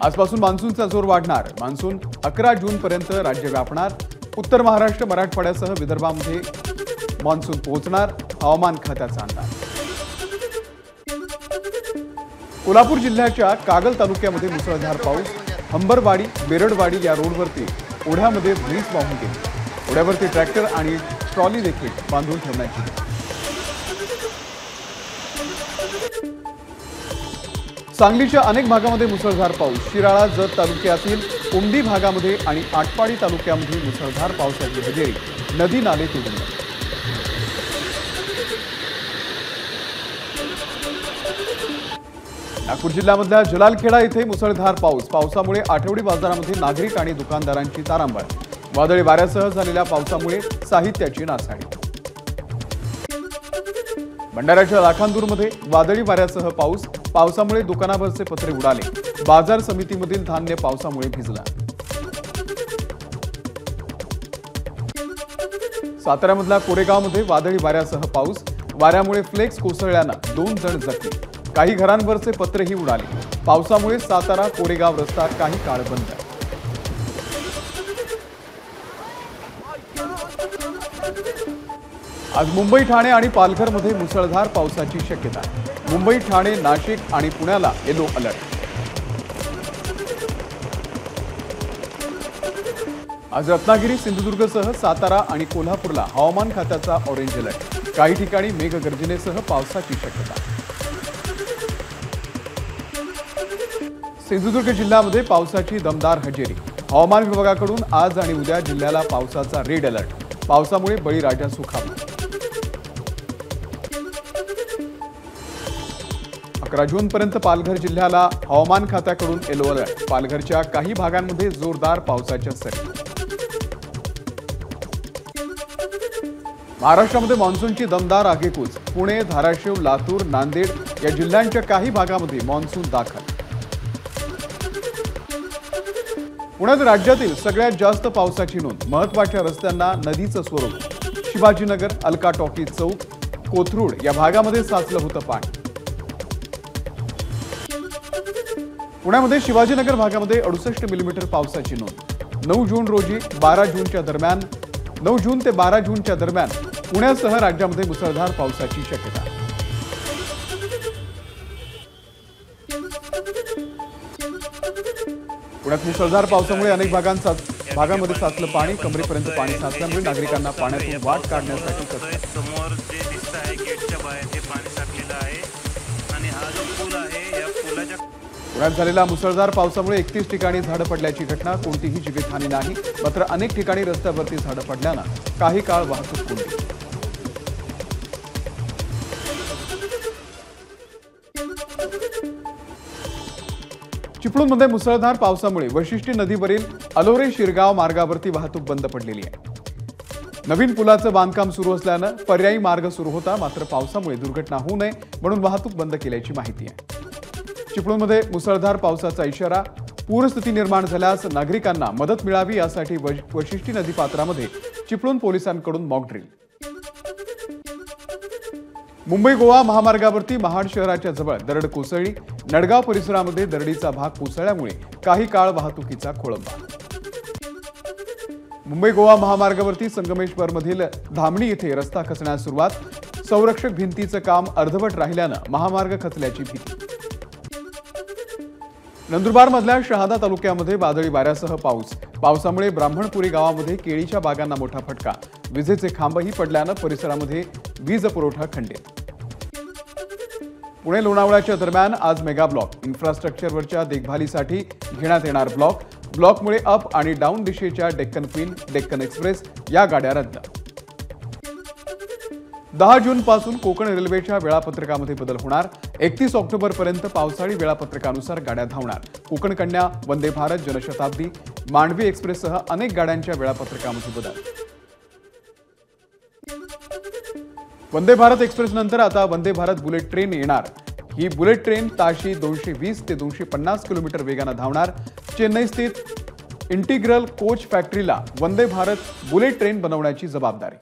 आजपासून मान्सूनचा जोर वाढणार। मान्सून 11 जून पर्यंत राज्य व्यापणार। उत्तर महाराष्ट्र, मराठवाड्यासह विदर्भामध्ये मान्सून पोहोचणार, हवामान खात्याचा अंदाज। कोल्हापूर जिल्ह्याच्या कागल तालुक्यामध्ये मुसळधार पाऊस। हंबरवाडी बेरडवाडी या रोडवरती ओढ्यामध्ये वीज वाहून गेली। ओढ्यावरती ट्रॅक्टर आणि ट्रॉली देखील बांधून ठेवण्याची। सांगलीच्या अनेक भागामध्ये मुसळधार पाऊस। शिराळा, जत तालुक्यातील उमदी भागामध्ये आणि आटपाडी तालुक्यामध्ये मुसळधार पावसाची हजेरी। नदी नाले तुडुंब। नागपूर जिल्ह्यामधल्या जलालखेडा येथे मुसळधार पाऊस। पावसामुळे आठवडी बाजारामध्ये नागरिक आणि दुकानदारांची तारांबळ। वादळी वाऱ्यासह झालेल्या पावसामुळे साहित्याची नासाडी। भंडाऱ्याच्या लाखांदूरमध्ये वादळी वाऱ्यासह पाऊस। पावसामुळे दुकानावरचे पत्रे उडाले। बाजार समितीमधील धान्य पावसामुळे भिजला। साताऱ्यामधल्या कोरेगावमध्ये वादळी वाऱ्यासह पाऊस। वाऱ्यामुळे फ्लेक्स कोसळल्यानं 2 जण जखमी। काही घरांवरचे पत्रेही उडाले। पावसामुळे सातारा कोरेगाव रस्ता काही काळ बंद। आज मुंबई, ठाणे आणि पालघरमध्ये मुसळधार पावसाची शक्यता। मुंबई, ठाणे, नाशिक आणि पुण्याला येलो अलर्ट। आज रत्नागिरी, सिंधुदुर्गसह सातारा आणि कोल्हापूरला हवामान खात्याचा ऑरेंज अलर्ट। काही ठिकाणी मेघगर्जनेसह पावसाची शक्यता। सिंधुदुर्ग जिल्ह्यामध्ये पावसाची दमदार हजेरी। हवामान विभागाकडून आज आणि उद्या जिल्ह्याला पावसाचा रेड अलर्ट। पावसामुळे बळीराजा सुखावला। 11 जून पर्यंत पालघर जिल्ह्याला हवामान खात्याकडून येलो अलर्ट। पालघरच्या काही भागांमध्ये जोरदार पावसाच्या सरी। महाराष्ट्रामध्ये मान्सूनची दमदार आगेकूच। पुणे, धाराशिव, लातूर, नांदेड या जिल्ह्यांच्या काही भागामध्ये मान्सून दाखल। पुण्यात राज्यातील सगळ्यात जास्त पावसाची नोंद। महत्त्वाच्या रस्त्यांना नदीचं स्वरूप। शिवाजीनगर, अलका टॉकीज चौक, कोथरूड या भागामध्ये साचलं होतं पाणी। पुण्यामध्ये शिवाजीनगर भागामध्ये 68 मिलीमीटर पावसाची नोंद। 9 जून रोजी 12 जूनच्या दरम्यान 9 जून ते 12 जूनच्या दरम्यान पुण्यासह राज्यामध्ये मुसळधार पावसाची शक्यता। पुण्यात मुसळधार पावसामुळे अनेक भागांमध्ये साचलं पाणी। कमरेपर्यंत पाणी साचल्यामुळे नागरिकांना पाण्यातून वाट काढण्यासाठी समोर जे दिसत आहे गेटच्या बाहेर हे पाणी साठलेलं आहे आणि हा जो पूल आहे या पुलाच्या पुण्यात झालेल्या मुसळधार पावसामुळे 31 ठिकाणी झाडं पडल्याची घटना। कोणतीही जीवितहानी नाही, मात्र अनेक ठिकाणी रस्त्यावरती झाडं पडल्यानं काही काळ वाहतूक कोंडी। चिपळूणमध्ये मुसळधार पावसामुळे वशिष्ठी नदीवरील अलोरे शिरगाव मार्गावरती वाहतूक बंद पडलेली आहे। नवीन पुलाचं बांधकाम सुरू असल्यानं पर्यायी मार्ग सुरू होता, मात्र पावसामुळे दुर्घटना होऊ नये म्हणून वाहतूक बंद केल्याची माहिती आहे। चिपळूणमध्ये मुसळधार पावसाचा इशारा। पूरस्थिती निर्माण झाल्यास नागरिकांना मदत मिळावी यासाठी वशिष्ठी नदीपात्रामध्ये चिपळूण पोलिसांकडून मॉक ड्रिल। मुंबई गोवा महामार्गावरती महाड शहराच्या जवळ दरड कोसळली। नडगाव परिसरामध्ये दरडीचा भाग कोसळल्यामुळे काही काळ वाहतुकीचा खोळंबा। मुंबई गोवा महामार्गावरती संगमेश्वरमधील धामणी येथे रस्ता खचण्यास सुरुवात। संरक्षक भिंतीचं काम अर्धवट राहिल्यानं महामार्ग खचल्याची भीती। नंदुरबारमधल्या शहादा तालुक्यामध्ये वादळी वाऱ्यासह पाऊस। पावसामुळे ब्राह्मणपुरी गावामध्ये केळीच्या बागांना मोठा फटका। विजेचे खांबही पडल्यानं परिसरामध्ये वीज पुरवठा खंडित। पुणे लोणावळ्याच्या दरम्यान आज मेगा ब्लॉक। इन्फ्रास्ट्रक्चरवरच्या देखभालीसाठी घेण्यात येणार ब्लॉक। ब्लॉकमुळे अप आणि डाऊन दिशेच्या डेक्कन क्वीन, डेक्कन एक्सप्रेस या गाड्या रद्द। 10 जून पासून कोकण रेल्वेच्या वेळापत्रकामध्ये बदल होणार। 31 ऑक्टोबर पर्यंत पावसाळी वेळापत्रकानुसार गाड्या धावणार। कोकण कन्या, वंदे भारत, जनशताब्दी, मांडवी एक्सप्रेससह अनेक गाड्यांच्या वेळापत्रकामध्ये बदल। वंदे भारत एक्सप्रेस नंतर आता वंदे भारत बुलेट ट्रेन येणार। ही बुलेट ट्रेन ताशी 220 ते 250 किलोमीटर वेगाने धावणार। चेन्नई स्थित इंटिग्रल कोच फॅक्टरीला वंदे भारत बुलेट ट्रेन बनवण्याची जबाबदारी।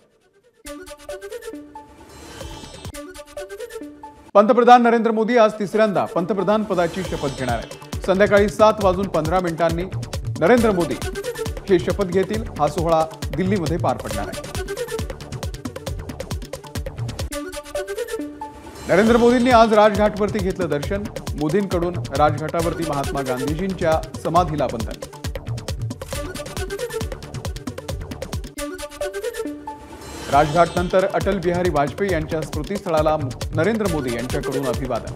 पंतप्रधान नरेंद्र मोदी आज तिसऱ्यांदा पंतप्रधान पदाची शपथ घेणार आहेत। संध्याकाळी 7:15 नरेंद्र मोदी हे शपथ घेतील. हा सोहळा दिल्लीमध्ये पार पडणार आहे. नरेंद्र मोदींनी आज राजघाटवरती घेतलं दर्शन. मोदींकडून राजघाटावरती महात्मा गांधीजींच्या समाधीला वंदन. राजघाटनंतर अटल बिहारी वाजपेयी यांच्या स्मृतीस्थळाला नरेंद्र मोदी यांच्याकडून अभिवादन.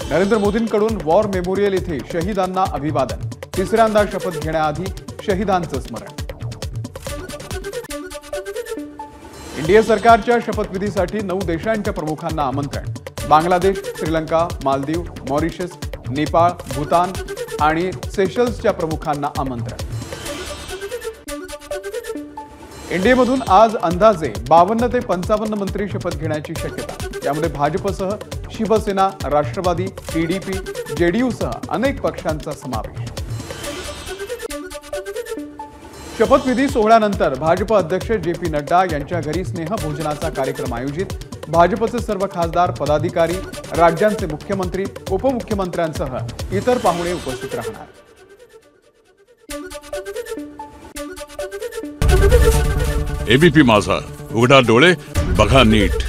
नरेंद्र मोदींकडून वॉर मेमोरियल येथे शहीदांना अभिवादन. तिसऱ्यांदा शपथ घेण्याआधी शहीदांचं स्मरण. एनडीए सरकारच्या शपथविधीसाठी 9 देशांच्या प्रमुखांना आमंत्रण. बांगलादेश, श्रीलंका, मालदीव, मॉरिशस, नेपाळ, भूतान आणि सेशल्सच्या प्रमुखांना आमंत्रण. एनडीएमधून आज अंदाजे 52 ते 55 मंत्री शपथ घेण्याची शक्यता. यामध्ये भाजपसह शिवसेना, राष्ट्रवादी, टीडीपी, जेडीयूसह अनेक पक्षांचा समावेश. शपथविधी सोहळ्यानंतर भाजप अध्यक्ष जे.पी. नड्डा यांच्या घरी स्नेहभोजनाचा कार्यक्रम आयोजित. भाजपचे सर्व खासदार, पदाधिकारी, राज्यांचे मुख्यमंत्री, उपमुख्यमंत्र्यांसह इतर पाहुणे उपस्थित राहणार. एबीपी माझा, उघडा डोळे बघा नीट.